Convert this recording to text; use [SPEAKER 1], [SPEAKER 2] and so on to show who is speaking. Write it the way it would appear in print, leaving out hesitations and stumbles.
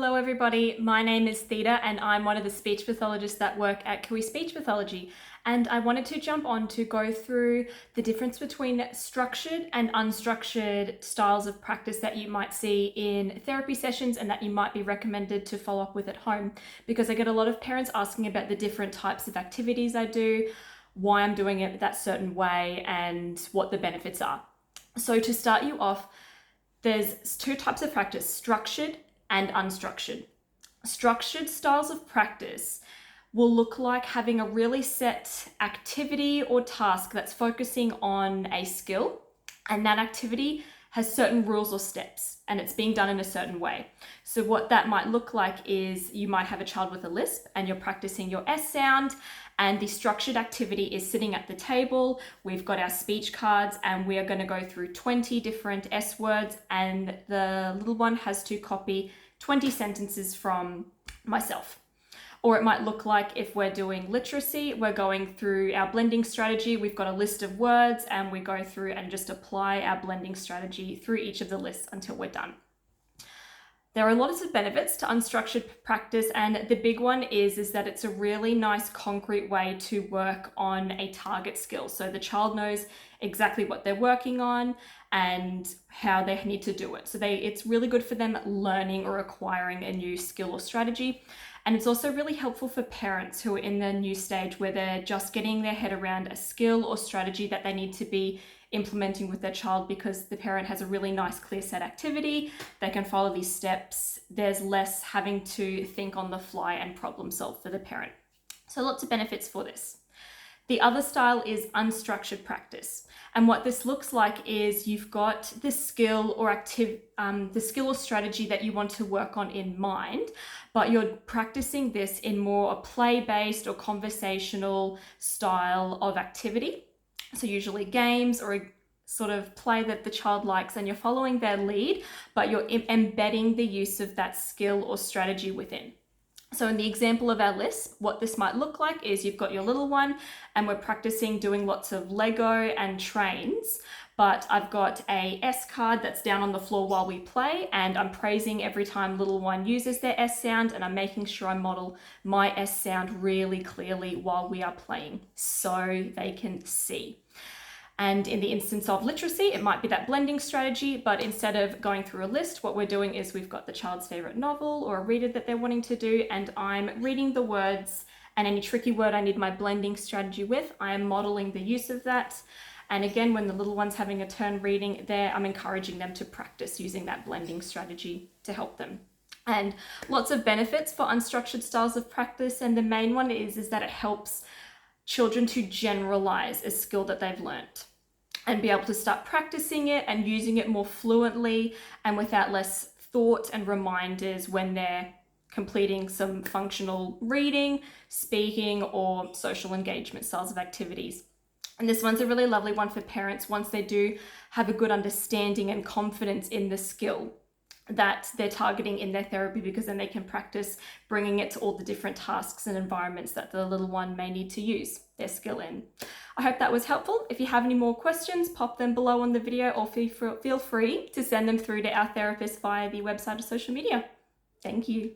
[SPEAKER 1] Hello everybody, my name is Thida and I'm one of the speech pathologists that work at Kiwi Speech Pathology, and I wanted to jump on to go through the difference between structured and unstructured styles of practice that you might see in therapy sessions and that you might be recommended to follow up with at home, because I get a lot of parents asking about the different types of activities I do, why I'm doing it that certain way and what the benefits are. So to start you off, there's two types of practice, structured and unstructured. Structured styles of practice will look like having a really set activity or task that's focusing on a skill, and that activity has certain rules or steps and it's being done in a certain way. So what that might look like is you might have a child with a lisp and you're practicing your S sound, and the structured activity is sitting at the table. We've got our speech cards and we are going to go through 20 different S words, and the little one has to copy 20 sentences from myself. Or it might look like, if we're doing literacy, we're going through our blending strategy. We've got a list of words and we go through and just apply our blending strategy through each of the lists until we're done. There are lots of benefits to unstructured practice, and the big one is that it's a really nice concrete way to work on a target skill. So the child knows exactly what they're working on and how they need to do it. So it's really good for them learning or acquiring a new skill or strategy. And it's also really helpful for parents who are in the new stage where they're just getting their head around a skill or strategy that they need to be implementing with their child, because the parent has a really nice clear set activity. They can follow these steps. There's less having to think on the fly and problem solve for the parent. So lots of benefits for this. The other style is unstructured practice. And what this looks like is you've got the skill or strategy that you want to work on in mind, but you're practicing this in more a play-based or conversational style of activity. So usually games or a sort of play that the child likes, and you're following their lead, but you're embedding the use of that skill or strategy within. So in the example of our list, what this might look like is you've got your little one and we're practicing doing lots of Lego and trains, but I've got a S card that's down on the floor while we play, and I'm praising every time little one uses their S sound, and I'm making sure I model my S sound really clearly while we are playing so they can see. And in the instance of literacy, it might be that blending strategy, but instead of going through a list, what we're doing is we've got the child's favorite novel or a reader that they're wanting to do, and I'm reading the words, and any tricky word I need my blending strategy with, I am modeling the use of that. And again, when the little one's having a turn reading there, I'm encouraging them to practice using that blending strategy to help them. And lots of benefits for unstructured styles of practice, and the main one is that it helps children to generalize a skill that they've learnt and be able to start practicing it and using it more fluently and without less thought and reminders when they're completing some functional reading, speaking, or social engagement styles of activities. And this one's a really lovely one for parents once they do have a good understanding and confidence in the skill that they're targeting in their therapy, because then they can practice bringing it to all the different tasks and environments that the little one may need to use their skill in. I hope that was helpful. If you have any more questions, pop them below on the video, or feel free to send them through to our therapist via the website or social media. Thank you.